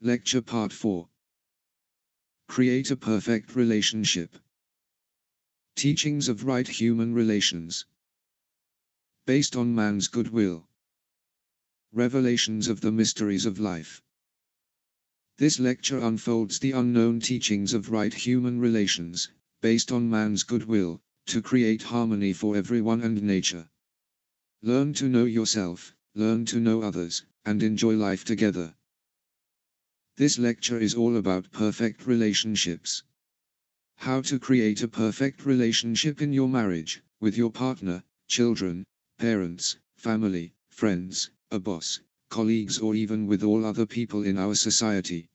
Lecture Part 4. Create a perfect relationship. Teachings of right human relations. Based on man's goodwill. Revelations of the mysteries of life. This lecture unfolds the unknown teachings of right human relations, based on man's goodwill, to create harmony for everyone and nature. Learn to know yourself, learn to know others, and enjoy life together. This lecture is all about perfect relationships. How to create a perfect relationship in your marriage, with your partner, children, parents, family, friends, a boss, colleagues, or even with all other people in our society.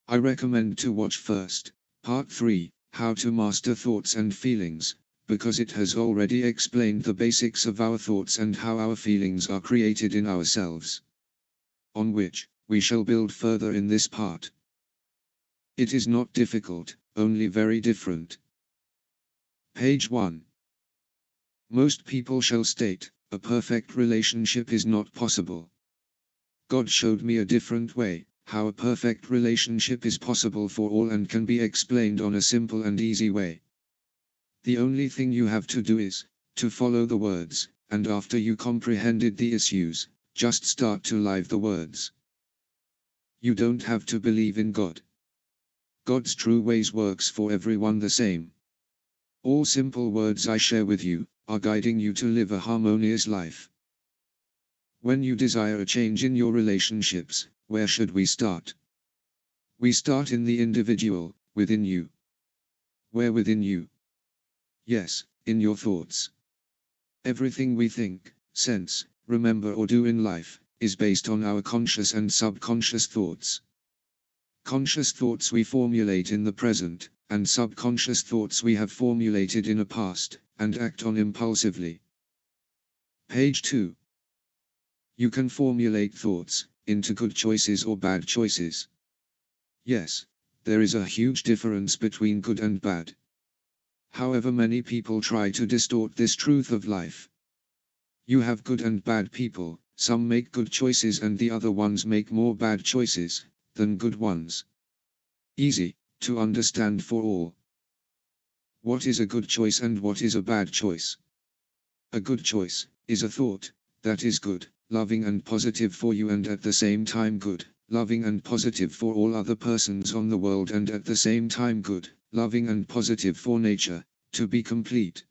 I recommend to watch first, Part 3, How to Master Thoughts and Feelings, because it has already explained the basics of our thoughts and how our feelings are created in ourselves, on which we shall build further in this part. It is not difficult, only very different. Page 1. Most people shall state, a perfect relationship is not possible. God showed me a different way, how a perfect relationship is possible for all and can be explained on a simple and easy way. The only thing you have to do is, to follow the words, and after you comprehended the issues, just start to live the words. You don't have to believe in God. God's true ways works for everyone the same. All simple words I share with you, are guiding you to live a harmonious life. When you desire a change in your relationships, where should we start? We start in the individual, within you. Where within you? Yes, in your thoughts. Everything we think, sense, remember or do in life, is based on our conscious and subconscious thoughts. Conscious thoughts we formulate in the present, and subconscious thoughts we have formulated in a past, and act on impulsively. Page 2. You can formulate thoughts, into good choices or bad choices. Yes, there is a huge difference between good and bad. However, many people try to distort this truth of life. You have good and bad people, some make good choices and the other ones make more bad choices than good ones. Easy to understand for all. What is a good choice and what is a bad choice? A good choice is a thought that is good, loving and positive for you and at the same time good, loving and positive for all other persons on the world and at the same time good, loving and positive for nature, to be complete.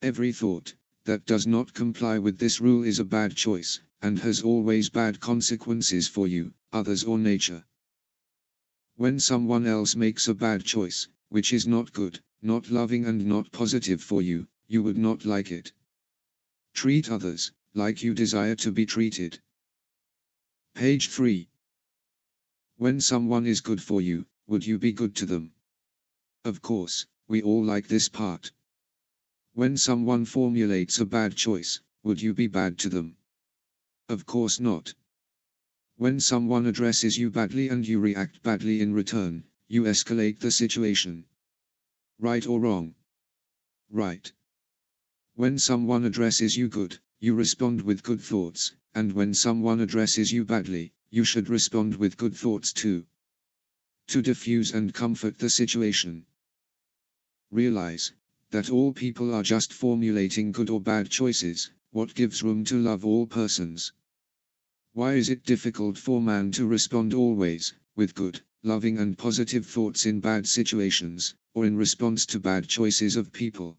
Every thought that does not comply with this rule is a bad choice, and has always bad consequences for you, others or nature. When someone else makes a bad choice, which is not good, not loving and not positive for you, you would not like it. Treat others like you desire to be treated. Page 3. When someone is good for you, would you be good to them? Of course, we all like this part. When someone formulates a bad choice, would you be bad to them? Of course not. When someone addresses you badly and you react badly in return, you escalate the situation. Right or wrong? Right. When someone addresses you good, you respond with good thoughts, and when someone addresses you badly, you should respond with good thoughts too. To diffuse and comfort the situation. Realize that all people are just formulating good or bad choices, what gives room to love all persons. Why is it difficult for man to respond always, with good, loving and positive thoughts in bad situations, or in response to bad choices of people?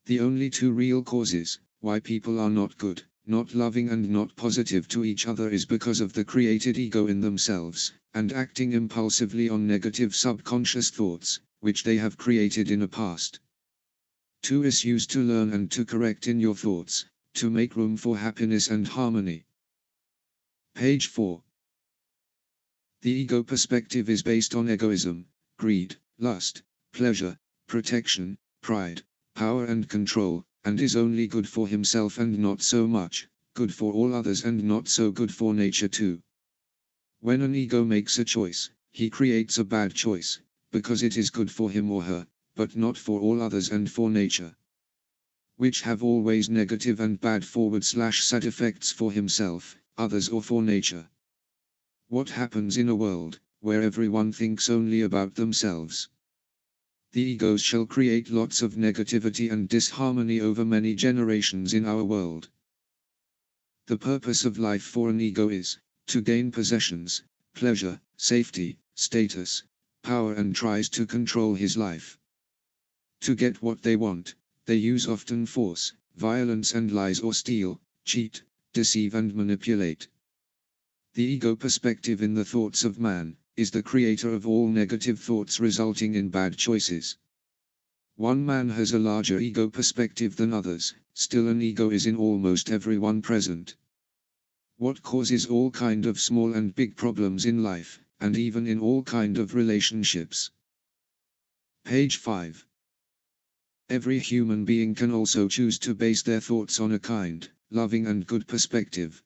The only two real causes why people are not good, not loving and not positive to each other is because of the created ego in themselves, and acting impulsively on negative subconscious thoughts, which they have created in a past. 2 issues to learn and to correct in your thoughts, to make room for happiness and harmony. Page 4. The ego perspective is based on egoism, greed, lust, pleasure, protection, pride, power and control, and is only good for himself and not so much good for all others and not so good for nature too. When an ego makes a choice, he creates a bad choice, because it is good for him or her, but not for all others and for nature, which have always negative and bad forward/side effects for himself, others or for nature. What happens in a world where everyone thinks only about themselves? The egos shall create lots of negativity and disharmony over many generations in our world. The purpose of life for an ego is to gain possessions, pleasure, safety, status, power, and tries to control his life. To get what they want, they use often force, violence, and lies, or steal, cheat, deceive, and manipulate. The ego perspective in the thoughts of man is the creator of all negative thoughts resulting in bad choices. One man has a larger ego perspective than others, still an ego is in almost everyone present. What causes all kind of small and big problems in life, and even in all kind of relationships. Page 5. Every human being can also choose to base their thoughts on a kind, loving, and good perspective.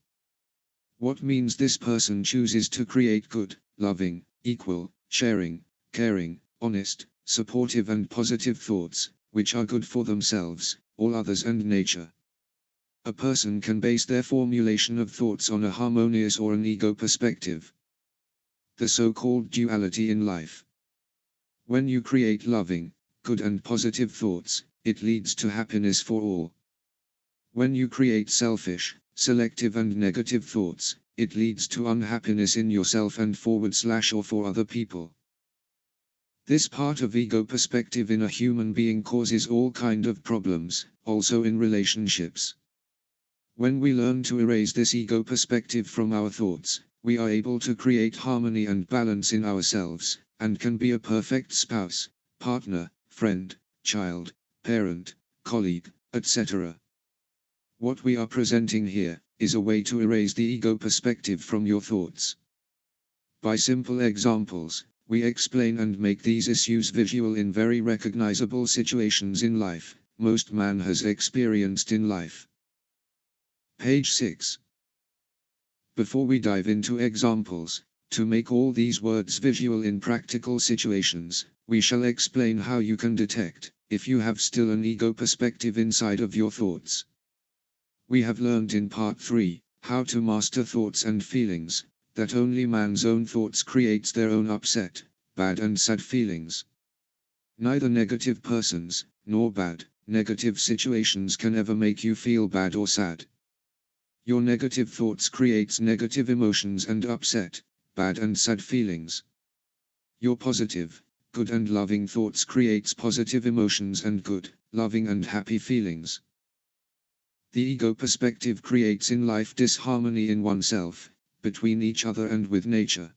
What means this person chooses to create good, loving, equal, sharing, caring, honest, supportive, and positive thoughts, which are good for themselves, all others, and nature. A person can base their formulation of thoughts on a harmonious or an ego perspective. The so-called duality in life. When you create loving, good, and positive thoughts, it leads to happiness for all. When you create selfish, selective, and negative thoughts, it leads to unhappiness in yourself and / or for other people. This part of ego perspective in a human being causes all kind of problems, also in relationships. When we learn to erase this ego perspective from our thoughts, we are able to create harmony and balance in ourselves, and can be a perfect spouse, partner, friend, child, parent, colleague, etc. What we are presenting here is a way to erase the ego perspective from your thoughts. By simple examples, we explain and make these issues visual in very recognizable situations in life, most man has experienced in life. Page 6. Before we dive into examples, to make all these words visual in practical situations, we shall explain how you can detect if you have still an ego perspective inside of your thoughts. We have learned in part 3, how to master thoughts and feelings, that only man's own thoughts creates their own upset, bad and sad feelings. Neither negative persons, nor bad, negative situations can ever make you feel bad or sad. Your negative thoughts creates negative emotions and upset, bad and sad feelings. Your positive, good and loving thoughts creates positive emotions and good, loving and happy feelings. The ego perspective creates in life disharmony in oneself, between each other and with nature.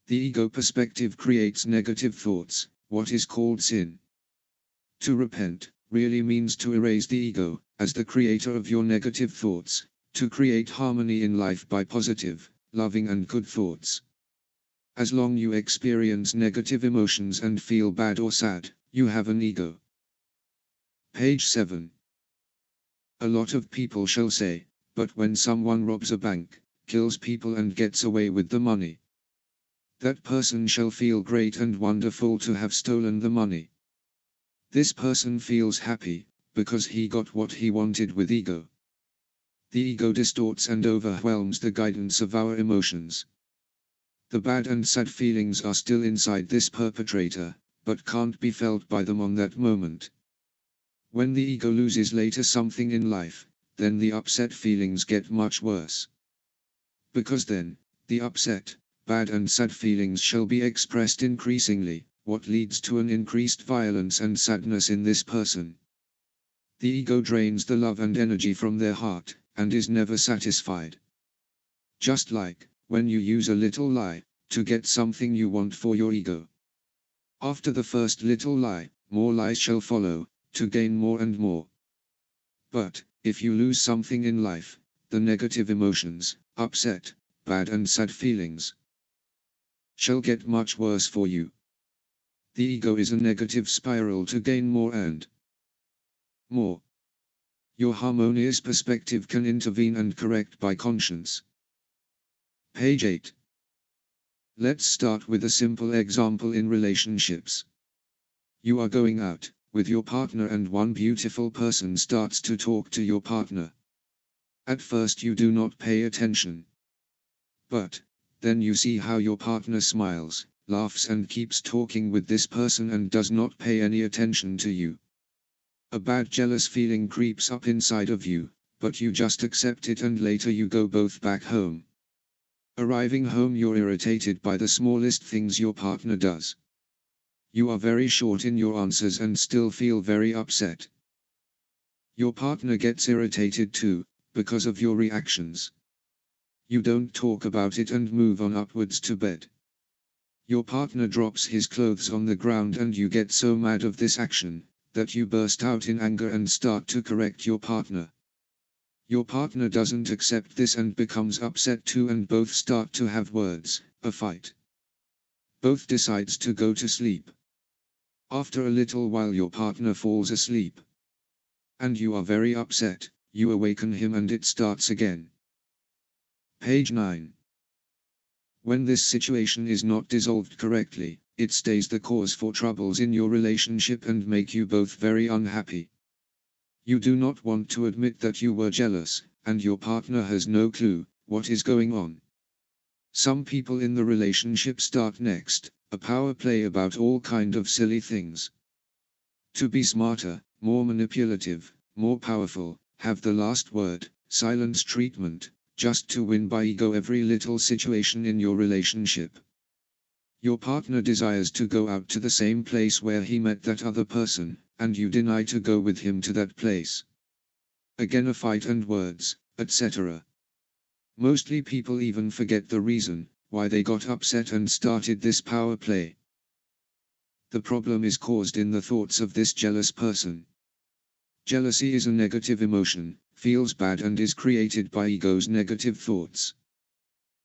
The ego perspective creates negative thoughts, what is called sin. To repent really means to erase the ego, as the creator of your negative thoughts, to create harmony in life by positive, loving and good thoughts. As long you experience negative emotions and feel bad or sad, you have an ego. Page 7. A lot of people shall say, but when someone robs a bank, kills people and gets away with the money, that person shall feel great and wonderful to have stolen the money. This person feels happy, because he got what he wanted with ego. The ego distorts and overwhelms the guidance of our emotions. The bad and sad feelings are still inside this perpetrator, but can't be felt by them on that moment. When the ego loses later something in life, then the upset feelings get much worse. Because then, the upset, bad and sad feelings shall be expressed increasingly, what leads to an increased violence and sadness in this person. The ego drains the love and energy from their heart, and is never satisfied. Just like, when you use a little lie, to get something you want for your ego. After the first little lie, more lies shall follow, to gain more and more. But, if you lose something in life, the negative emotions, upset, bad and sad feelings, shall get much worse for you. The ego is a negative spiral to gain more and more. Your harmonious perspective can intervene and correct by conscience. Page 8. Let's start with a simple example in relationships. You are going out with your partner and one beautiful person starts to talk to your partner. At first you do not pay attention. But, Then you see how your partner smiles, laughs and keeps talking with this person and does not pay any attention to you. A bad jealous feeling creeps up inside of you, but you just accept it and later you go both back home. Arriving home you're irritated by the smallest things your partner does. You are very short in your answers and still feel very upset. Your partner gets irritated too, because of your reactions. You don't talk about it and move on upwards to bed. Your partner drops his clothes on the ground and you get so mad of this action, that you burst out in anger and start to correct your partner. Your partner doesn't accept this and becomes upset too and both start to have words, a fight. Both decides to go to sleep. After a little while your partner falls asleep. And you are very upset, you awaken him and it starts again. Page 9. When this situation is not dissolved correctly, it stays the cause for troubles in your relationship and make you both very unhappy. You do not want to admit that you were jealous, and your partner has no clue what is going on. Some people in the relationship start next, a power play about all kind of silly things. To be smarter, more manipulative, more powerful, have the last word, silence treatment, just to win by ego every little situation in your relationship. Your partner desires to go out to the same place where he met that other person, and you deny to go with him to that place. Again a fight and words, etc. Mostly people even forget the reason why they got upset and started this power play. The problem is caused in the thoughts of this jealous person. Jealousy is a negative emotion, feels bad and is created by ego's negative thoughts.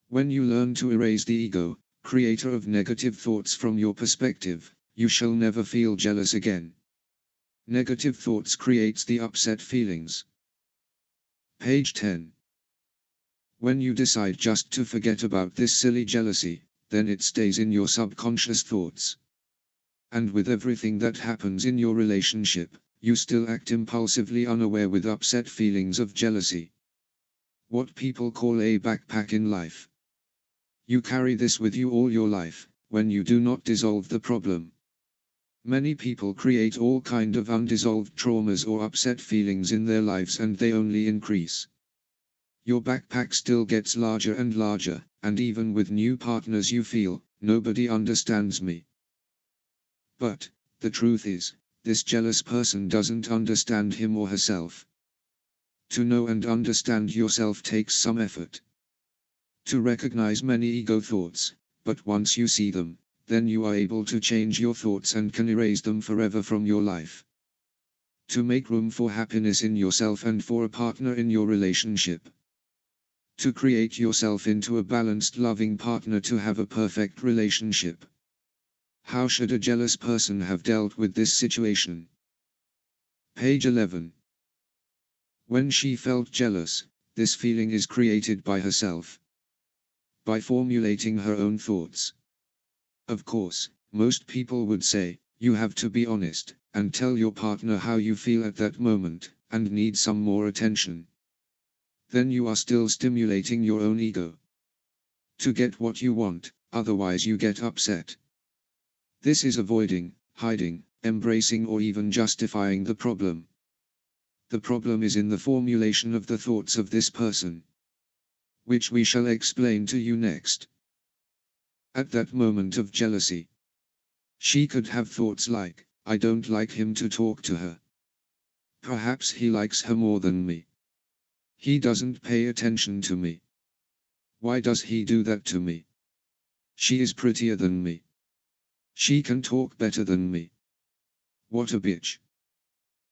When you learn to erase the ego, creator of negative thoughts from your perspective, you shall never feel jealous again. Negative thoughts creates the upset feelings. Page 10. When you decide just to forget about this silly jealousy, then it stays in your subconscious thoughts. And with everything that happens in your relationship, you still act impulsively unaware with upset feelings of jealousy. What people call a backpack in life. You carry this with you all your life, when you do not dissolve the problem. Many people create all kind of undissolved traumas or upset feelings in their lives and they only increase. Your backpack still gets larger and larger, and even with new partners you feel, nobody understands me. But, the truth is, this jealous person doesn't understand him or herself. To know and understand yourself takes some effort. To recognize many ego thoughts, but once you see them, then you are able to change your thoughts and can erase them forever from your life. To make room for happiness in yourself and for a partner in your relationship. To create yourself into a balanced loving partner to have a perfect relationship. How should a jealous person have dealt with this situation? Page 11. When she felt jealous, this feeling is created by herself. By formulating her own thoughts. Of course, most people would say, you have to be honest, and tell your partner how you feel at that moment, and need some more attention. Then you are still stimulating your own ego. To get what you want, otherwise you get upset. This is avoiding, hiding, embracing or even justifying the problem. The problem is in the formulation of the thoughts of this person, which we shall explain to you next. At that moment of jealousy, she could have thoughts like, I don't like him to talk to her. Perhaps he likes her more than me. He doesn't pay attention to me. Why does he do that to me? She is prettier than me. She can talk better than me. What a bitch.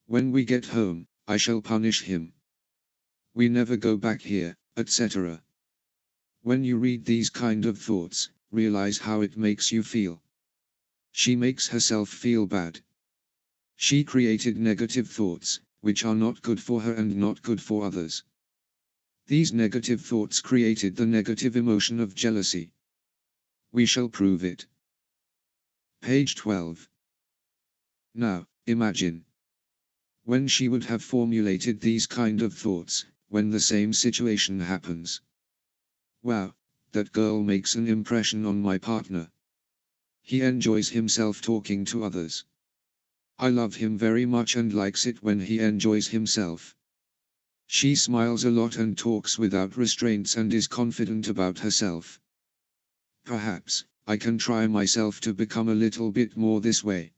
When we get home, I shall punish him. We never go back here, etc. When you read these kind of thoughts, realize how it makes you feel. She makes herself feel bad. She created negative thoughts, which are not good for her and not good for others. These negative thoughts created the negative emotion of jealousy. We shall prove it. Page 12. Now, imagine. When she would have formulated these kind of thoughts, when the same situation happens. Wow, that girl makes an impression on my partner. He enjoys himself talking to others. I love him very much and likes it when he enjoys himself. She smiles a lot and talks without restraints and is confident about herself. Perhaps, I can try myself to become a little bit more this way.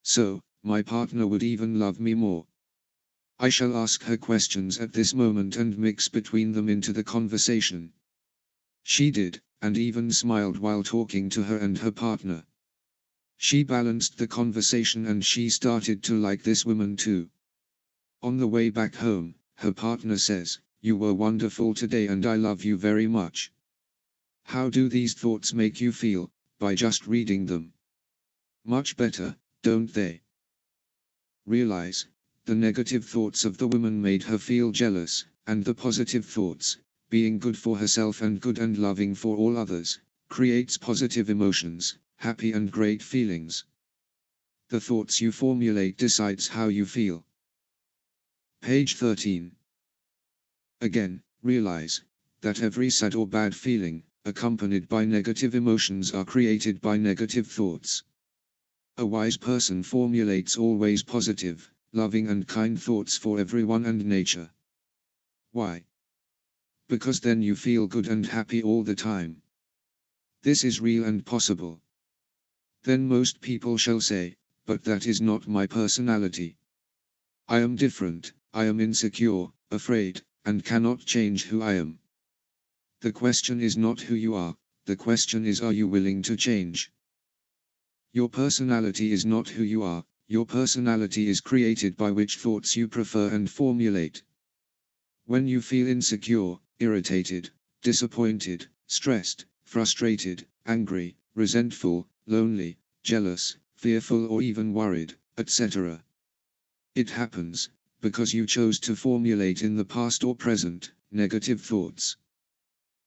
So, my partner would even love me more. I shall ask her questions at this moment and mix between them into the conversation. She did, and even smiled while talking to her and her partner. She balanced the conversation and she started to like this woman too. On the way back home, her partner says, "You were wonderful today and I love you very much." How do these thoughts make you feel, by just reading them? Much better, don't they? Realize, the negative thoughts of the woman made her feel jealous, and the positive thoughts, being good for herself and good and loving for all others, creates positive emotions, happy and great feelings. The thoughts you formulate decides how you feel. Page 13. Again, realize that every sad or bad feeling, accompanied by negative emotions, are created by negative thoughts. A wise person formulates always positive, loving and kind thoughts for everyone and nature. Why? Because then you feel good and happy all the time. This is real and possible. Then most people shall say, "But that is not my personality. I am different, I am insecure, afraid, and cannot change who I am." The question is not who you are, the question is, are you willing to change? Your personality is not who you are, your personality is created by which thoughts you prefer and formulate. When you feel insecure, irritated, disappointed, stressed, frustrated, angry, resentful, lonely, jealous, fearful or even worried, etc. It happens because you chose to formulate in the past or present negative thoughts.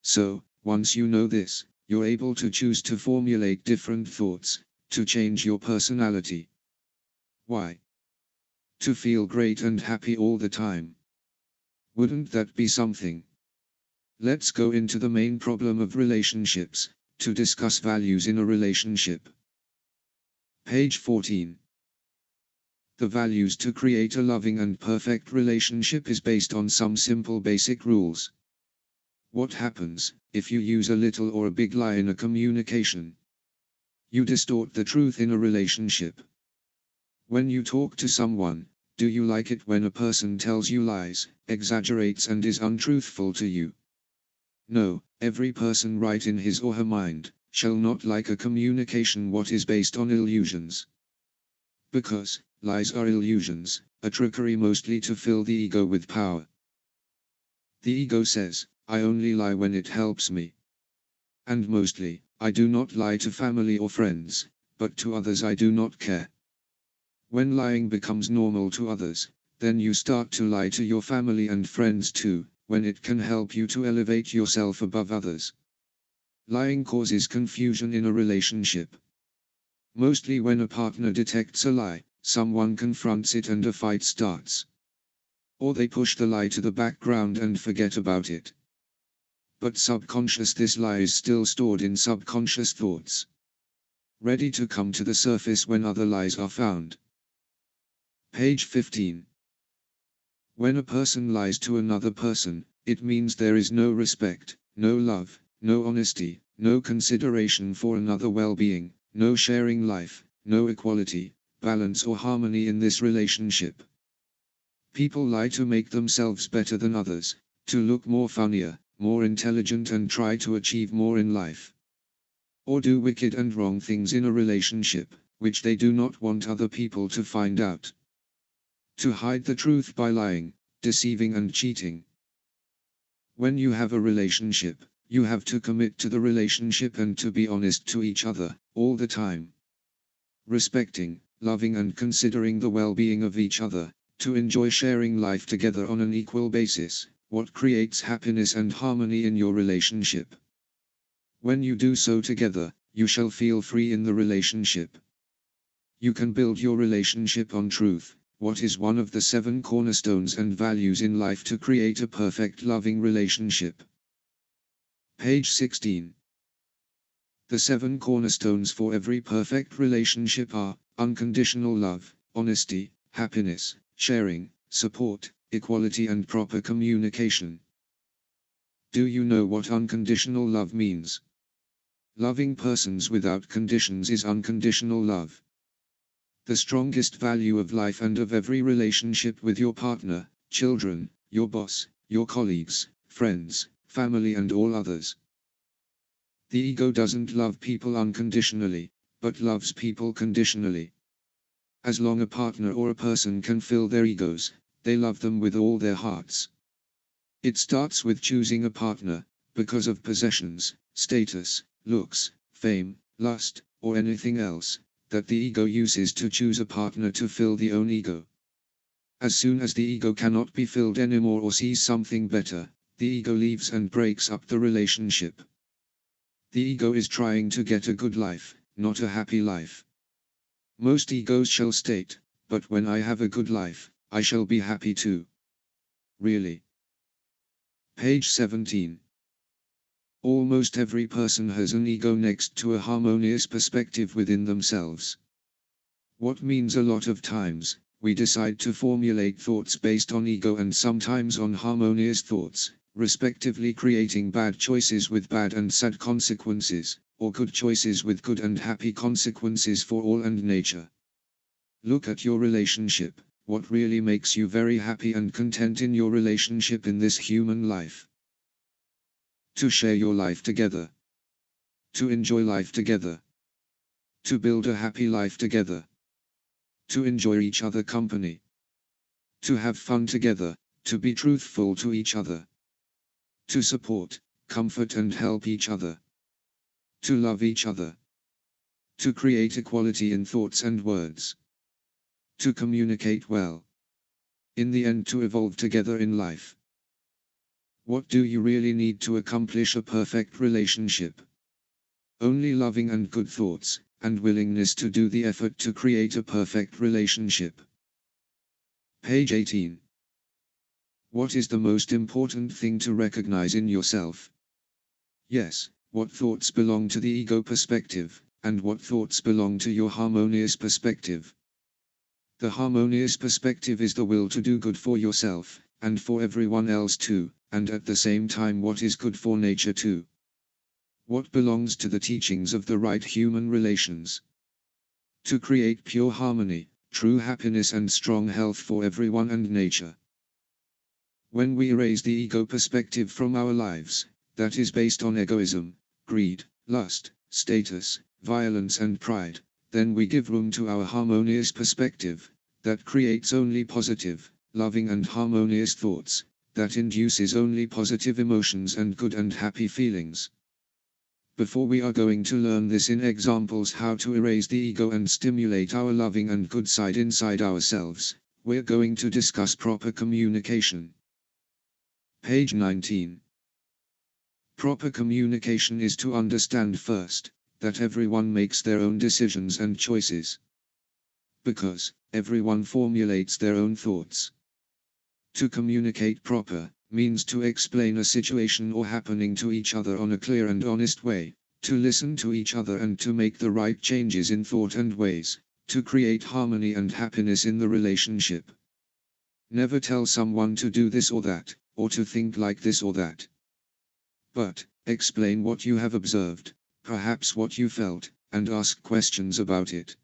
So, once you know this, you're able to choose to formulate different thoughts, to change your personality. Why? To feel great and happy all the time. Wouldn't that be something? Let's go into the main problem of relationships, to discuss values in a relationship. Page 14. The values to create a loving and perfect relationship is based on some simple basic rules. What happens if you use a little or a big lie in a communication? You distort the truth in a relationship. When you talk to someone, do you like it when a person tells you lies, exaggerates and is untruthful to you? No, every person right in his or her mind shall not like a communication what is based on illusions. Because lies are illusions, a trickery mostly to fill the ego with power. The ego says, "I only lie when it helps me. And mostly, I do not lie to family or friends, but to others I do not care." When lying becomes normal to others, then you start to lie to your family and friends too, when it can help you to elevate yourself above others. Lying causes confusion in a relationship. Mostly when a partner detects a lie, someone confronts it and a fight starts. Or they push the lie to the background and forget about it. But subconscious, this lie is still stored in subconscious thoughts, ready to come to the surface when other lies are found. Page 15. When a person lies to another person, it means there is no respect, no love, no honesty, no consideration for another well-being, no sharing life, no equality, balance or harmony in this relationship. People lie to make themselves better than others, to look more funnier, more intelligent and try to achieve more in life. Or do wicked and wrong things in a relationship, which they do not want other people to find out. To hide the truth by lying, deceiving and cheating. When you have a relationship, you have to commit to the relationship and to be honest to each other, all the time. Respecting, loving and considering the well-being of each other, to enjoy sharing life together on an equal basis, what creates happiness and harmony in your relationship. When you do so together, you shall feel free in the relationship. You can build your relationship on truth, what is one of the 7 cornerstones and values in life to create a perfect loving relationship. Page 16. The 7 cornerstones for every perfect relationship are unconditional love, honesty, happiness, sharing, support, equality and proper communication. Do you know what unconditional love means? Loving persons without conditions is unconditional love. The strongest value of life and of every relationship with your partner, children, your boss, your colleagues, friends, family and all others. The ego doesn't love people unconditionally, but loves people conditionally. As long a partner or a person can fill their egos, they love them with all their hearts. It starts with choosing a partner, because of possessions, status, looks, fame, lust, or anything else, that the ego uses to choose a partner to fill the own ego. As soon as the ego cannot be filled anymore or sees something better, the ego leaves and breaks up the relationship. The ego is trying to get a good life, not a happy life. Most egos shall state, but when I have a good life, I shall be happy too. Really? Page 17. Almost every person has an ego next to a harmonious perspective within themselves. What means a lot of times, we decide to formulate thoughts based on ego and sometimes on harmonious thoughts, respectively creating bad choices with bad and sad consequences, or good choices with good and happy consequences for all and nature. Look at your relationship, what really makes you very happy and content in your relationship in this human life? To share your life together. To enjoy life together. To build a happy life together. To enjoy each other company. To have fun together, to be truthful to each other. To support, comfort and help each other. To love each other. To create equality in thoughts and words. To communicate well. In the end, to evolve together in life. What do you really need to accomplish a perfect relationship? Only loving and good thoughts, and willingness to do the effort to create a perfect relationship. Page 18. What is the most important thing to recognize in yourself? Yes, what thoughts belong to the ego perspective, and what thoughts belong to your harmonious perspective. The harmonious perspective is the will to do good for yourself, and for everyone else too, and at the same time what is good for nature too. What belongs to the teachings of the right human relations. To create pure harmony, true happiness and strong health for everyone and nature. When we erase the ego perspective from our lives, that is based on egoism, greed, lust, status, violence and pride, then we give room to our harmonious perspective, that creates only positive, loving and harmonious thoughts, that induces only positive emotions and good and happy feelings. Before we are going to learn this in examples how to erase the ego and stimulate our loving and good side inside ourselves, we're going to discuss proper communication. Page 19. Proper communication is to understand first, that everyone makes their own decisions and choices. Because, everyone formulates their own thoughts. To communicate proper, means to explain a situation or happening to each other on a clear and honest way, to listen to each other and to make the right changes in thought and ways, to create harmony and happiness in the relationship. Never tell someone to do this or that, or to think like this or that. But, explain what you have observed, perhaps what you felt, and ask questions about it.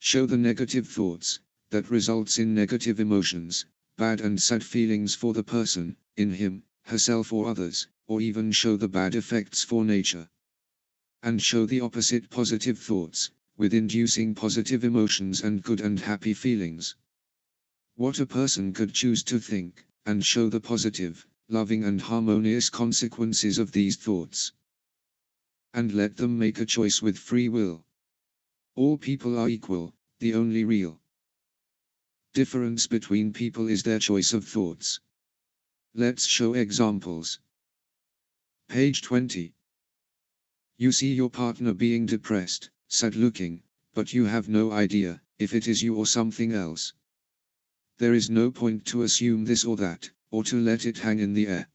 Show the negative thoughts, that results in negative emotions, bad and sad feelings for the person, in him, herself or others, or even show the bad effects for nature. And show the opposite positive thoughts, with inducing positive emotions and good and happy feelings. What a person could choose to think, and show the positive, loving and harmonious consequences of these thoughts. And let them make a choice with free will. All people are equal, the only real difference between people is their choice of thoughts. Let's show examples. Page 20. You see your partner being depressed, sad looking, but you have no idea if it is you or something else. There is no point to assume this or that, or to let it hang in the air.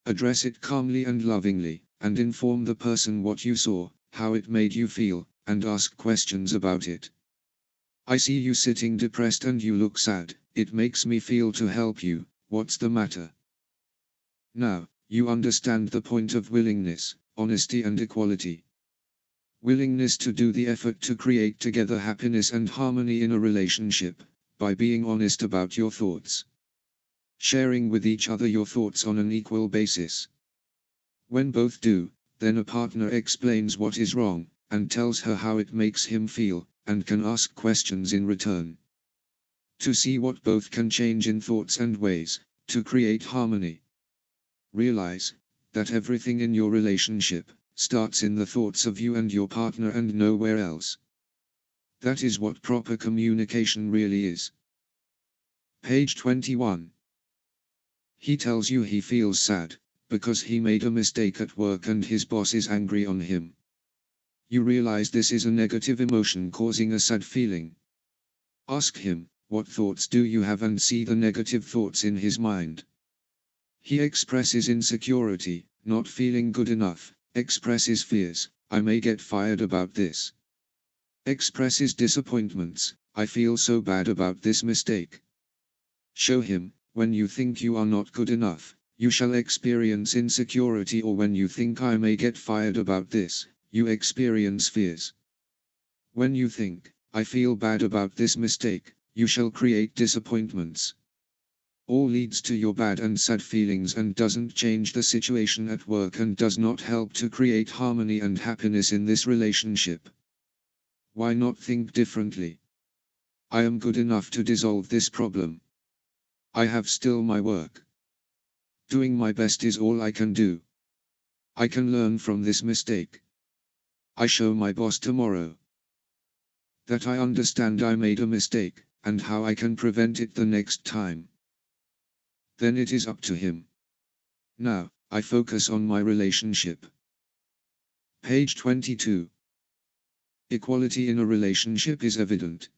Address it calmly and lovingly, and inform the person what you saw, how it made you feel, and ask questions about it. I see you sitting depressed and you look sad. It makes me feel to help you. What's the matter? Now, you understand the point of willingness, honesty and equality. Willingness to do the effort to create together happiness and harmony in a relationship, by being honest about your thoughts. Sharing with each other your thoughts on an equal basis. When both do, then a partner explains what is wrong, and tells her how it makes him feel, and can ask questions in return. To see what both can change in thoughts and ways, to create harmony. Realize that everything in your relationship starts in the thoughts of you and your partner and nowhere else. That is what proper communication really is. Page 21. He tells you he feels sad, because he made a mistake at work and his boss is angry on him. You realize this is a negative emotion causing a sad feeling. Ask him, what thoughts do you have, and see the negative thoughts in his mind. He expresses insecurity, not feeling good enough, expresses fears, I may get fired about this. Expresses disappointments, I feel so bad about this mistake. Show him, when you think you are not good enough, you shall experience insecurity, or when you think I may get fired about this, you experience fears. When you think, I feel bad about this mistake, you shall create disappointments. All leads to your bad and sad feelings and doesn't change the situation at work and does not help to create harmony and happiness in this relationship. Why not think differently? I am good enough to dissolve this problem. I have still my work. Doing my best is all I can do. I can learn from this mistake. I show my boss tomorrow that I understand I made a mistake, and how I can prevent it the next time. Then it is up to him. Now, I focus on my relationship. Page 22. Equality in a relationship is evident.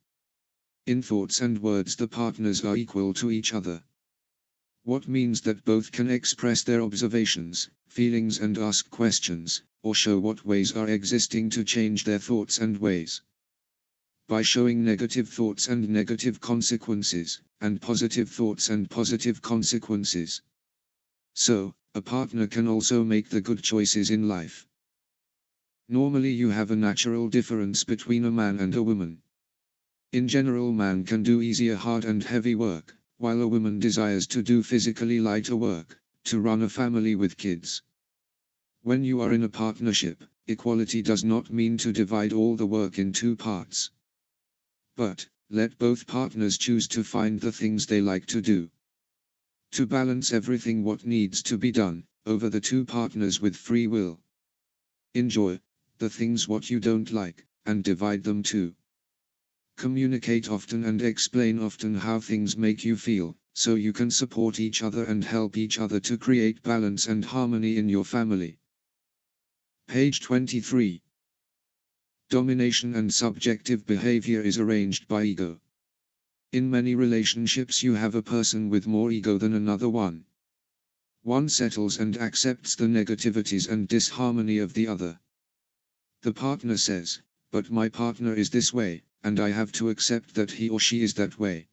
In thoughts and words the partners are equal to each other. What means that both can express their observations, feelings and ask questions, or show what ways are existing to change their thoughts and ways. By showing negative thoughts and negative consequences, and positive thoughts and positive consequences. So, a partner can also make the good choices in life. Normally you have a natural difference between a man and a woman. In general, man can do easier hard and heavy work, while a woman desires to do physically lighter work, to run a family with kids. When you are in a partnership, equality does not mean to divide all the work in two parts. But, let both partners choose to find the things they like to do. To balance everything what needs to be done, over the two partners with free will. Enjoy the things what you don't like, and divide them too. Communicate often and explain often how things make you feel, so you can support each other and help each other to create balance and harmony in your family. Page 23. Domination and subjective behavior is arranged by ego. In many relationships you have a person with more ego than another one. One settles and accepts the negativities and disharmony of the other. The partner says, but my partner is this way, and I have to accept that he or she is that way.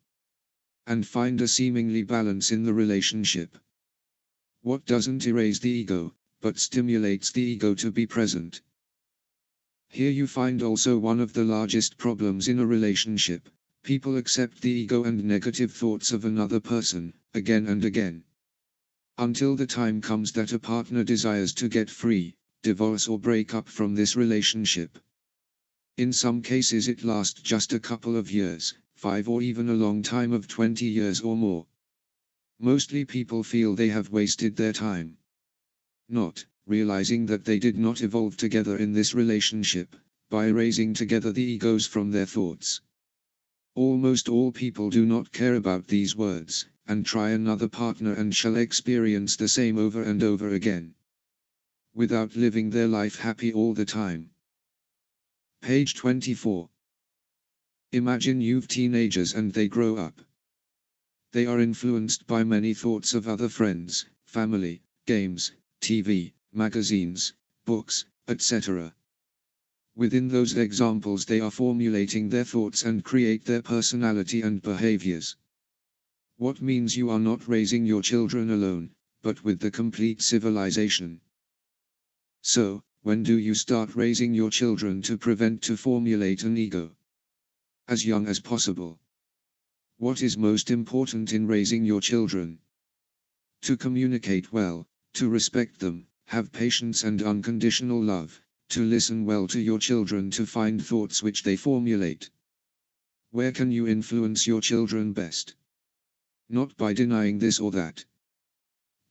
And find a seemingly balance in the relationship. What doesn't erase the ego, but stimulates the ego to be present. Here you find also one of the largest problems in a relationship. People accept the ego and negative thoughts of another person, again and again. Until the time comes that a partner desires to get free, divorce or break up from this relationship. In some cases it lasts just a couple of years, 5 or even a long time of 20 years or more. Mostly people feel they have wasted their time. Not realizing that they did not evolve together in this relationship, by raising together the egos from their thoughts. Almost all people do not care about these words, and try another partner and shall experience the same over and over again. Without living their life happy all the time. Page 24. Imagine you've teenagers and they grow up. They are influenced by many thoughts of other friends, family, games, TV, magazines, books, etc. Within those examples they are formulating their thoughts and create their personality and behaviors. What means you are not raising your children alone, but with the complete civilization. So, when do you start raising your children to formulate an ego? As young as possible. What is most important in raising your children? To communicate well, to respect them, have patience and unconditional love, to listen well to your children, to find thoughts which they formulate. Where can you influence your children best? Not by denying this or that,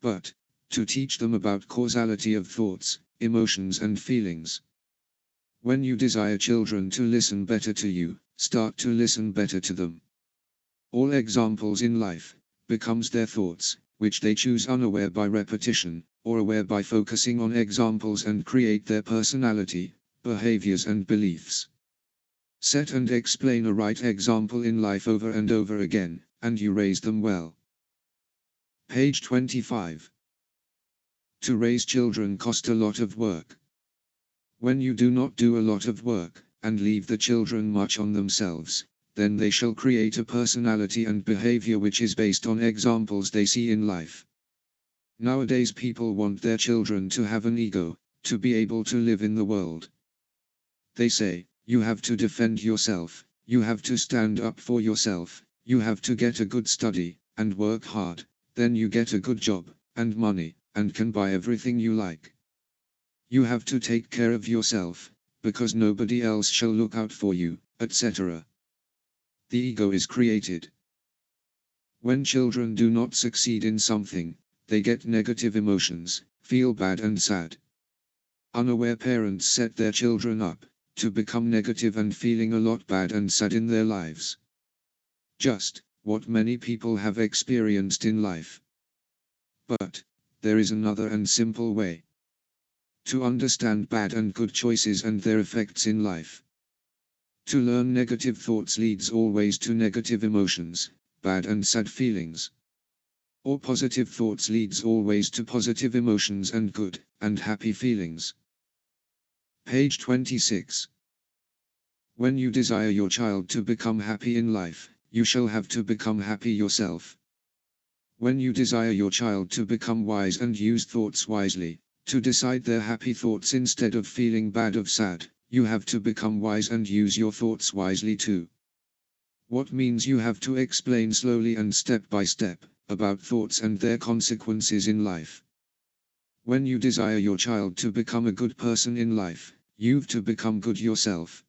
but to teach them about causality of thoughts, emotions and feelings. When you desire children to listen better to you, start to listen better to them. All examples in life becomes their thoughts, which they choose unaware by repetition, or aware by focusing on examples and create their personality, behaviors and beliefs. Set and explain a right example in life over and over again, and you raise them well. Page 25. To raise children cost a lot of work. When you do not do a lot of work, and leave the children much on themselves, then they shall create a personality and behavior which is based on examples they see in life. Nowadays people want their children to have an ego, to be able to live in the world. They say, you have to defend yourself, you have to stand up for yourself, you have to get a good study, and work hard, then you get a good job, and money, and can buy everything you like. You have to take care of yourself, because nobody else shall look out for you, etc. The ego is created. When children do not succeed in something, they get negative emotions, feel bad and sad. Unaware parents set their children up to become negative and feeling a lot bad and sad in their lives. Just what many people have experienced in life. But there is another and simple way to understand bad and good choices and their effects in life. To learn negative thoughts leads always to negative emotions, bad and sad feelings. Or positive thoughts leads always to positive emotions and good and happy feelings. Page 26. When you desire your child to become happy in life, you shall have to become happy yourself. When you desire your child to become wise and use thoughts wisely, to decide their happy thoughts instead of feeling bad or sad, you have to become wise and use your thoughts wisely too. What means you have to explain slowly and step by step about thoughts and their consequences in life. When you desire your child to become a good person in life, you've to become good yourself.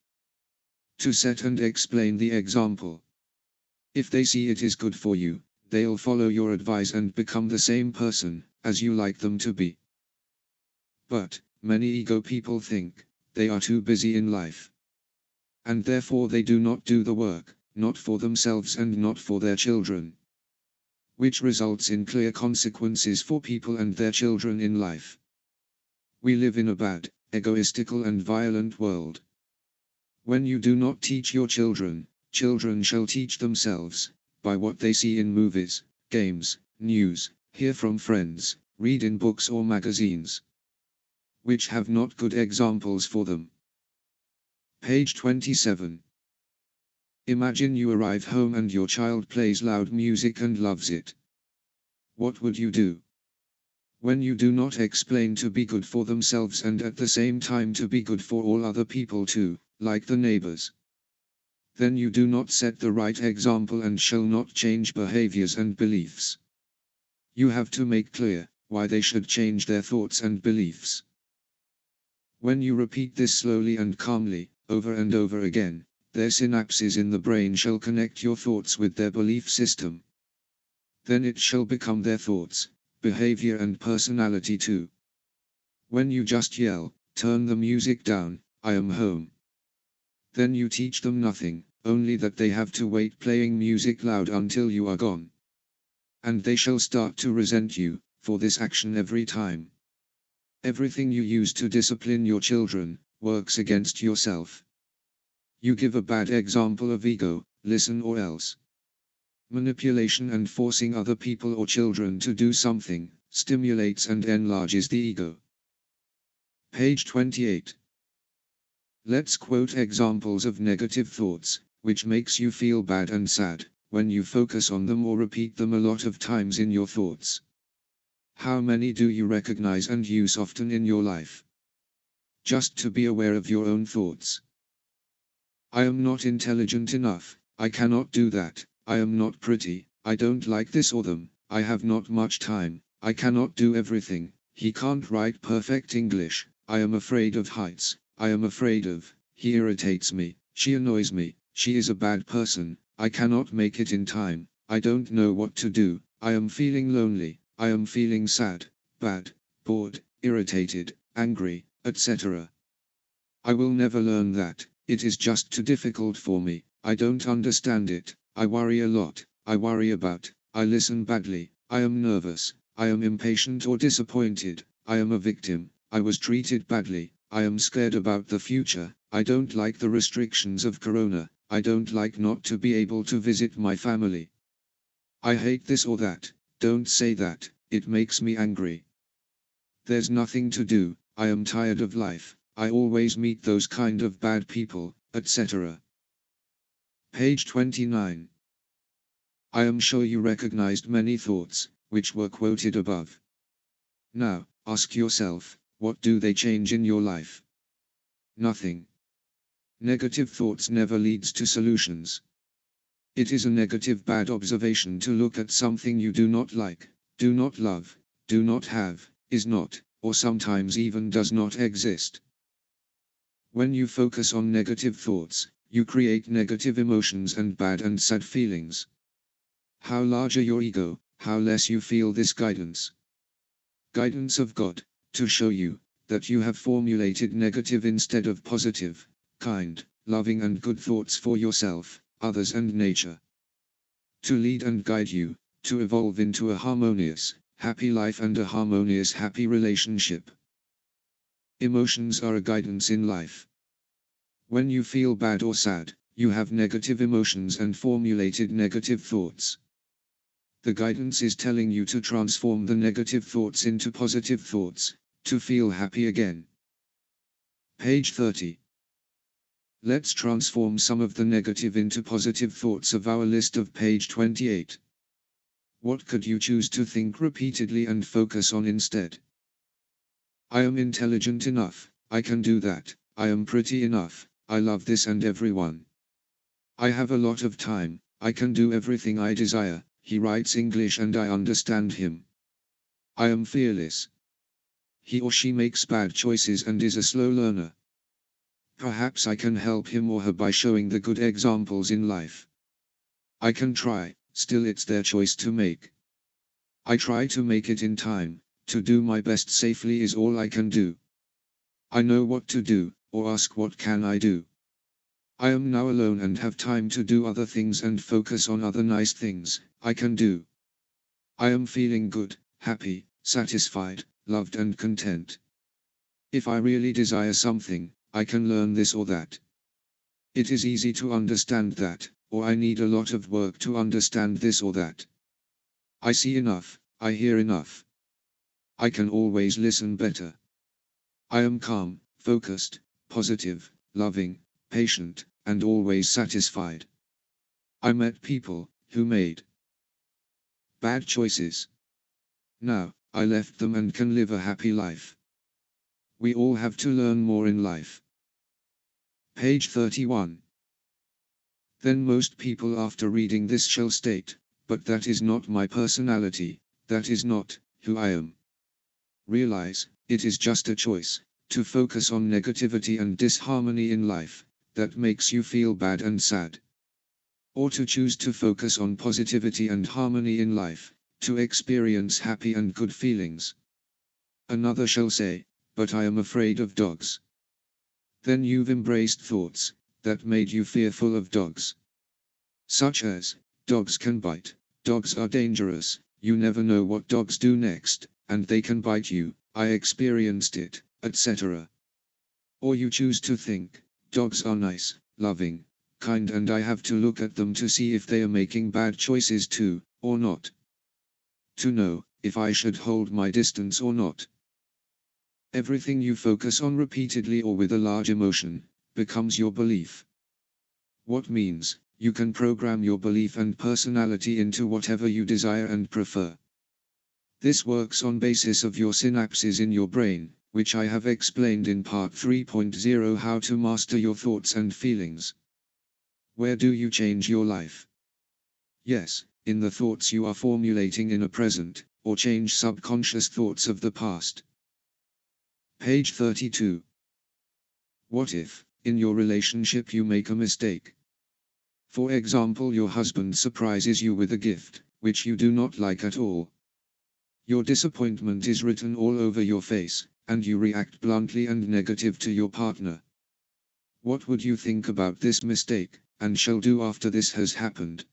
To set and explain the example. If they see it is good for you, they'll follow your advice and become the same person as you like them to be. But many ego people think they are too busy in life, and therefore they do not do the work, not for themselves and not for their children, which results in clear consequences for people and their children in life. We live in a bad, egoistical and violent world. When you do not teach your children, children shall teach themselves, by what they see in movies, games, news, hear from friends, read in books or magazines, which have not good examples for them. Page 27. Imagine you arrive home and your child plays loud music and loves it. What would you do? When you do not explain to be good for themselves and at the same time to be good for all other people too, like the neighbors, then you do not set the right example and shall not change behaviors and beliefs. You have to make clear why they should change their thoughts and beliefs. When you repeat this slowly and calmly, over and over again, their synapses in the brain shall connect your thoughts with their belief system. Then it shall become their thoughts, behavior and personality too. When you just yell, turn the music down, I am home. Then you teach them nothing, only that they have to wait playing music loud until you are gone. And they shall start to resent you for this action every time. Everything you use to discipline your children works against yourself. You give a bad example of ego, listen or else. Manipulation and forcing other people or children to do something, stimulates and enlarges the ego. Page 28. Let's quote examples of negative thoughts, which makes you feel bad and sad, when you focus on them or repeat them a lot of times in your thoughts. How many do you recognize and use often in your life? Just to be aware of your own thoughts. I am not intelligent enough, I cannot do that, I am not pretty, I don't like this or them, I have not much time, I cannot do everything, he can't write perfect English, I am afraid of heights, I am afraid of, he irritates me, she annoys me, she is a bad person, I cannot make it in time, I don't know what to do, I am feeling lonely, I am feeling sad, bad, bored, irritated, angry, etc. I will never learn that, it is just too difficult for me, I don't understand it, I worry a lot, I worry about, I listen badly, I am nervous, I am impatient or disappointed, I am a victim, I was treated badly, I am scared about the future, I don't like the restrictions of Corona, I don't like not to be able to visit my family. I hate this or that, don't say that, it makes me angry. There's nothing to do, I am tired of life, I always meet those kind of bad people, etc. Page 29. I am sure you recognized many thoughts, which were quoted above. Now, ask yourself, what do they change in your life? Nothing. Negative thoughts never leads to solutions. It is a negative bad observation to look at something you do not like, do not love, do not have, is not, or sometimes even does not exist. When you focus on negative thoughts, you create negative emotions and bad and sad feelings. How larger your ego, how less you feel this guidance. Guidance of God, to show you, that you have formulated negative instead of positive, kind, loving and good thoughts for yourself, others and nature. To lead and guide you, to evolve into a harmonious, happy life and a harmonious happy relationship. Emotions are a guidance in life. When you feel bad or sad, you have negative emotions and formulated negative thoughts. The guidance is telling you to transform the negative thoughts into positive thoughts, to feel happy again. Page 30. Let's transform some of the negative into positive thoughts of our list of page 28. What could you choose to think repeatedly and focus on instead? I am intelligent enough, I can do that, I am pretty enough, I love this and everyone. I have a lot of time, I can do everything I desire, he writes English and I understand him. I am fearless. He or she makes bad choices and is a slow learner. Perhaps I can help him or her by showing the good examples in life. I can try, still it's their choice to make. I try to make it in time, to do my best safely is all I can do. I know what to do, or ask what can I do. I am now alone and have time to do other things and focus on other nice things I can do. I am feeling good, happy, satisfied, loved and content. If I really desire something, I can learn this or that. It is easy to understand that, or I need a lot of work to understand this or that. I see enough, I hear enough. I can always listen better. I am calm, focused, positive, loving, patient, and always satisfied. I met people who made bad choices. Now, I left them and can live a happy life. We all have to learn more in life. Page 31. Then most people after reading this shall state, but that is not my personality, that is not who I am. Realize, it is just a choice, to focus on negativity and disharmony in life, that makes you feel bad and sad. Or to choose to focus on positivity and harmony in life, to experience happy and good feelings. Another shall say, but I am afraid of dogs. Then you've embraced thoughts that made you fearful of dogs. Such as, dogs can bite, dogs are dangerous, you never know what dogs do next, and they can bite you, I experienced it, etc. Or you choose to think, dogs are nice, loving, kind and I have to look at them to see if they are making bad choices too, or not. To know, if I should hold my distance or not. Everything you focus on repeatedly or with a large emotion becomes your belief. What means, you can program your belief and personality into whatever you desire and prefer. This works on basis of your synapses in your brain, which I have explained in part 3.0, how to master your thoughts and feelings. Where do you change your life? Yes, in the thoughts you are formulating in a present, or change subconscious thoughts of the past. Page 32. What if, in your relationship you make a mistake? For example, your husband surprises you with a gift, which you do not like at all. Your disappointment is written all over your face, and you react bluntly and negative to your partner. What would you think about this mistake, and shall do after this has happened?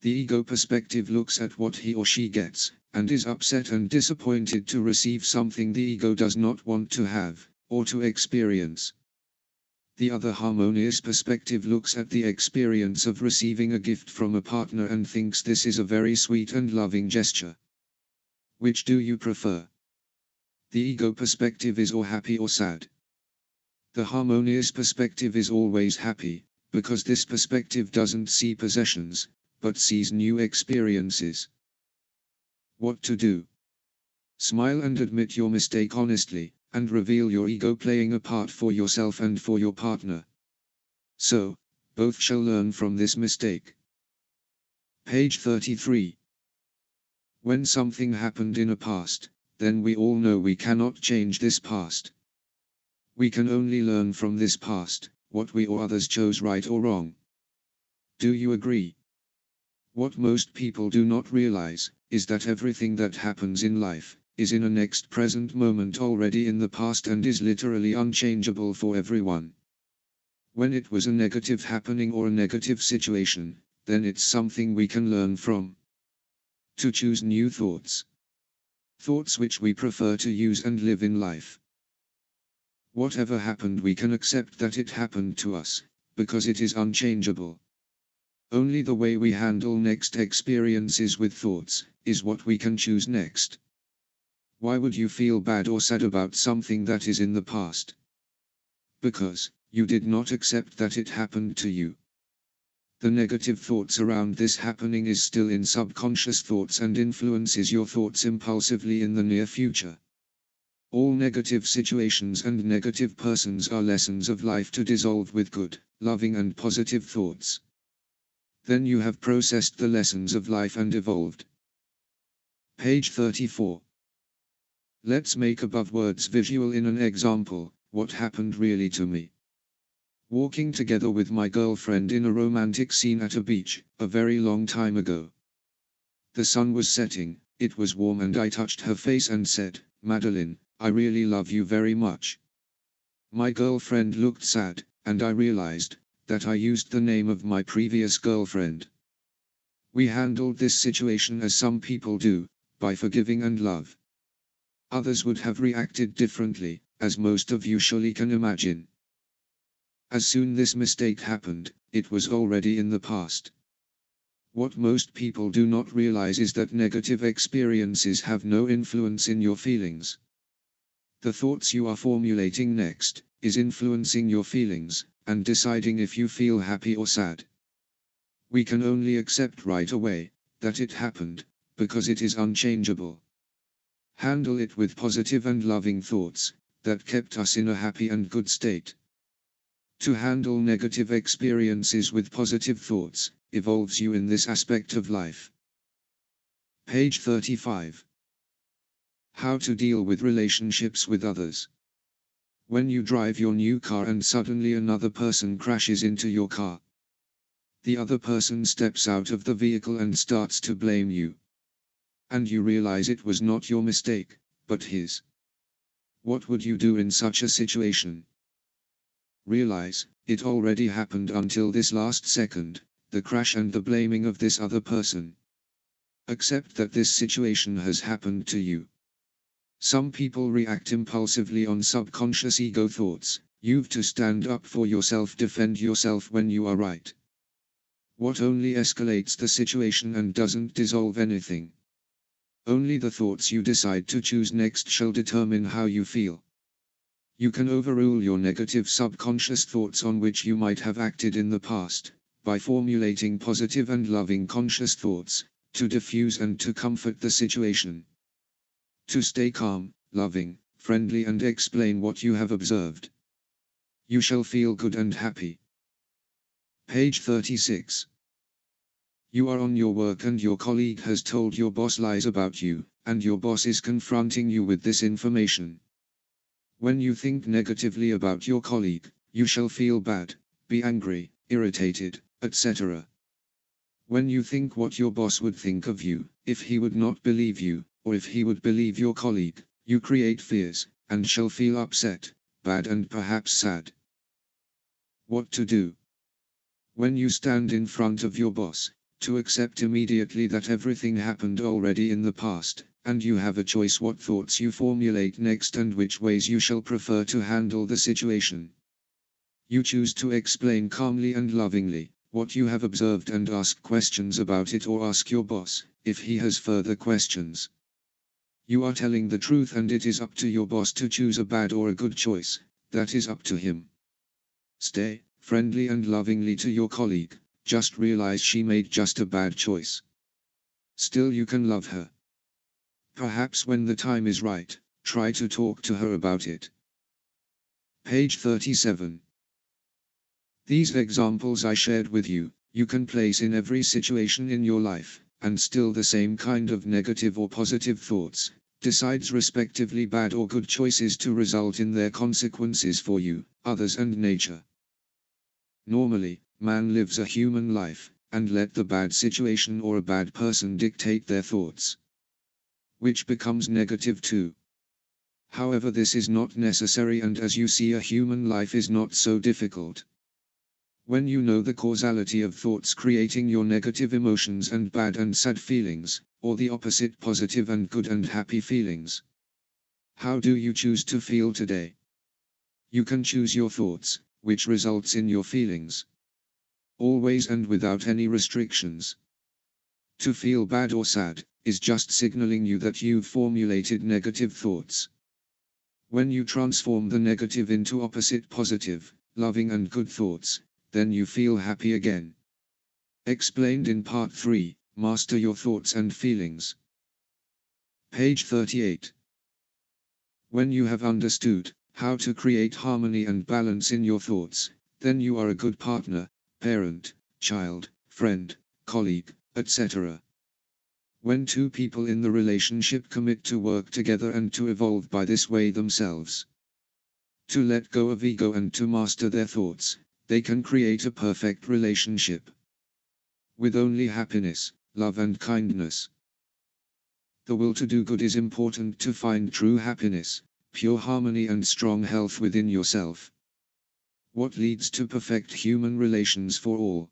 The ego perspective looks at what he or she gets, and is upset and disappointed to receive something the ego does not want to have, or to experience. The other harmonious perspective looks at the experience of receiving a gift from a partner and thinks this is a very sweet and loving gesture. Which do you prefer? The ego perspective is or happy or sad. The harmonious perspective is always happy, because this perspective doesn't see possessions, but sees new experiences. What to do? Smile and admit your mistake honestly, and reveal your ego playing a part for yourself and for your partner. So, both shall learn from this mistake. Page 33. When something happened in a past, then we all know we cannot change this past. We can only learn from this past, what we or others chose right or wrong. Do you agree? What most people do not realize, is that everything that happens in life, is in a next present moment already in the past and is literally unchangeable for everyone. When it was a negative happening or a negative situation, then it's something we can learn from. To choose new thoughts. Thoughts which we prefer to use and live in life. Whatever happened, we can accept that it happened to us, because it is unchangeable. Only the way we handle next experiences with thoughts, is what we can choose next. Why would you feel bad or sad about something that is in the past? Because you did not accept that it happened to you. The negative thoughts around this happening is still in subconscious thoughts and influences your thoughts impulsively in the near future. All negative situations and negative persons are lessons of life to dissolve with good, loving and positive thoughts. Then you have processed the lessons of life and evolved. Page 34. Let's make above words visual in an example. What happened really to me? Walking together with my girlfriend in a romantic scene at a beach, a very long time ago. The sun was setting, it was warm and I touched her face and said, "Madeline, I really love you very much." My girlfriend looked sad, and I realized that I used the name of my previous girlfriend. We handled this situation as some people do, by forgiving and love. Others would have reacted differently, as most of you surely can imagine. As soon this mistake happened, it was already in the past. What most people do not realize is that negative experiences have no influence in your feelings. The thoughts you are formulating next, is influencing your feelings, and deciding if you feel happy or sad. We can only accept right away, that it happened, because it is unchangeable. Handle it with positive and loving thoughts, that kept us in a happy and good state. To handle negative experiences with positive thoughts, evolves you in this aspect of life. Page 35. How to deal with relationships with others. When you drive your new car and suddenly another person crashes into your car. The other person steps out of the vehicle and starts to blame you. And you realize it was not your mistake, but his. What would you do in such a situation? Realize, it already happened until this last second, the crash and the blaming of this other person. Accept that this situation has happened to you. Some people react impulsively on subconscious ego thoughts. You've to stand up for yourself, defend yourself when you are right. What only escalates the situation and doesn't dissolve anything. Only the thoughts you decide to choose next shall determine how you feel. You can overrule your negative subconscious thoughts on which you might have acted in the past, by formulating positive and loving conscious thoughts, to diffuse and to comfort the situation. To stay calm, loving, friendly and explain what you have observed. You shall feel good and happy. Page 36. You are on your work and your colleague has told your boss lies about you, and your boss is confronting you with this information. When you think negatively about your colleague, you shall feel bad, be angry, irritated, etc. When you think what your boss would think of you, if he would not believe you, or if he would believe your colleague, you create fears, and shall feel upset, bad and perhaps sad. What to do? When you stand in front of your boss, to accept immediately that everything happened already in the past, and you have a choice what thoughts you formulate next and which ways you shall prefer to handle the situation. You choose to explain calmly and lovingly what you have observed and ask questions about it, or ask your boss if he has further questions. You are telling the truth and it is up to your boss to choose a bad or a good choice. That is up to him. Stay friendly and lovingly to your colleague. Just realize she made just a bad choice. Still you can love her. Perhaps when the time is right, try to talk to her about it. Page 37. These examples I shared with you, you can place in every situation in your life, and still the same kind of negative or positive thoughts, decides respectively bad or good choices to result in their consequences for you, others and nature. Normally, man lives a human life, and let the bad situation or a bad person dictate their thoughts, which becomes negative too. However, this is not necessary, and as you see, a human life is not so difficult. When you know the causality of thoughts creating your negative emotions and bad and sad feelings, or the opposite positive and good and happy feelings. How do you choose to feel today? You can choose your thoughts, which results in your feelings. Always and without any restrictions. To feel bad or sad is just signaling you that you've formulated negative thoughts. When you transform the negative into opposite positive, loving and good thoughts, then you feel happy again. Explained in Part 3, Master Your Thoughts and Feelings. Page 38. When you have understood how to create harmony and balance in your thoughts, then you are a good partner, parent, child, friend, colleague, etc. When two people in the relationship commit to work together and to evolve by this way themselves, to let go of ego and to master their thoughts, they can create a perfect relationship with only happiness, love and kindness. The will to do good is important to find true happiness, pure harmony and strong health within yourself. What leads to perfect human relations for all?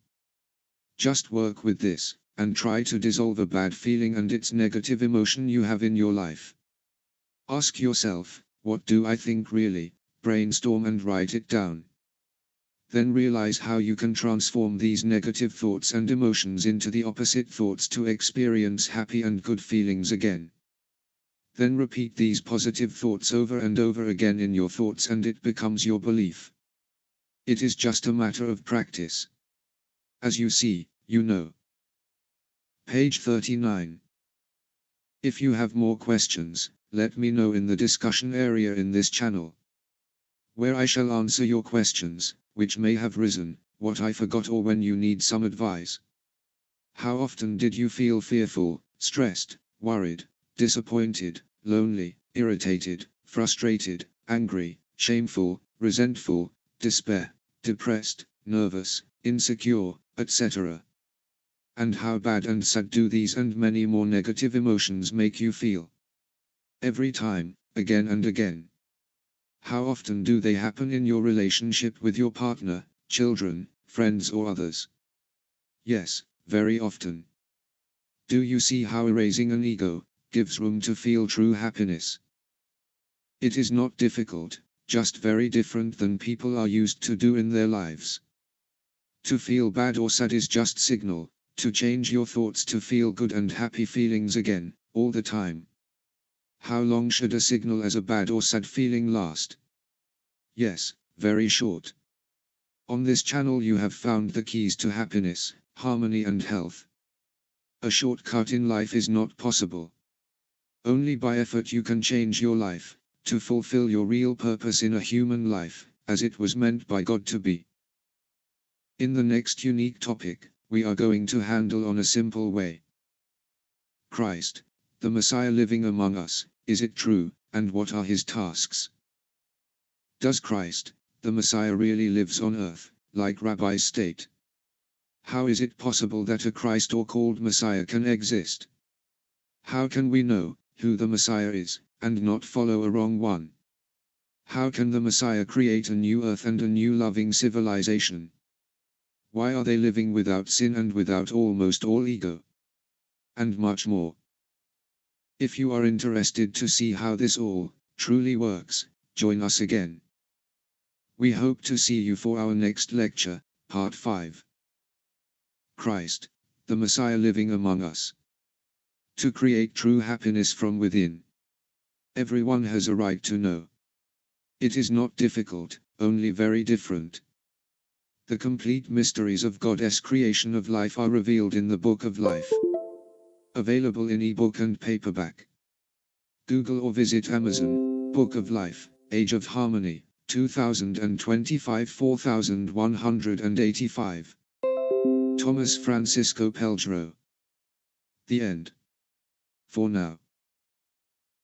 Just work with this, and try to dissolve a bad feeling and its negative emotion you have in your life. Ask yourself, what do I think really? Brainstorm and write it down. Then realize how you can transform these negative thoughts and emotions into the opposite thoughts to experience happy and good feelings again. Then repeat these positive thoughts over and over again in your thoughts and it becomes your belief. It is just a matter of practice. As you see, you know. Page 39. If you have more questions, let me know in the discussion area in this channel, where I shall answer your questions, which may have risen, what I forgot or when you need some advice. How often did you feel fearful, stressed, worried, disappointed, lonely, irritated, frustrated, angry, shameful, resentful, despair, depressed, nervous, insecure, etc.? And how bad and sad do these and many more negative emotions make you feel? Every time, again and again. How often do they happen in your relationship with your partner, children, friends or others? Yes, very often. Do you see how erasing an ego gives room to feel true happiness? It is not difficult, just very different than people are used to do in their lives. To feel bad or sad is just signal to change your thoughts to feel good and happy feelings again, all the time. How long should a signal as a bad or sad feeling last? Yes, very short. On this channel you have found the keys to happiness, harmony and health. A shortcut in life is not possible. Only by effort you can change your life, to fulfill your real purpose in a human life, as it was meant by God to be. In the next unique topic, we are going to handle on a simple way. Christ, the Messiah living among us, is it true, and what are his tasks? Does Christ, the Messiah really lives on earth, like rabbis state? How is it possible that a Christ or called Messiah can exist? How can we know who the Messiah is, and not follow a wrong one? How can the Messiah create a new earth and a new loving civilization? Why are they living without sin and without almost all ego? And much more. If you are interested to see how this all truly works, join us again. We hope to see you for our next lecture, part 5. Christ, the Messiah living among us. To create true happiness from within. Everyone has a right to know. It is not difficult, only very different. The complete mysteries of God's creation of life are revealed in the Book of Life. Available in ebook and paperback. Google or visit Amazon, Book of Life, Age of Harmony, 2025 4185. Thomas Francisco Pelgero. The end. For now.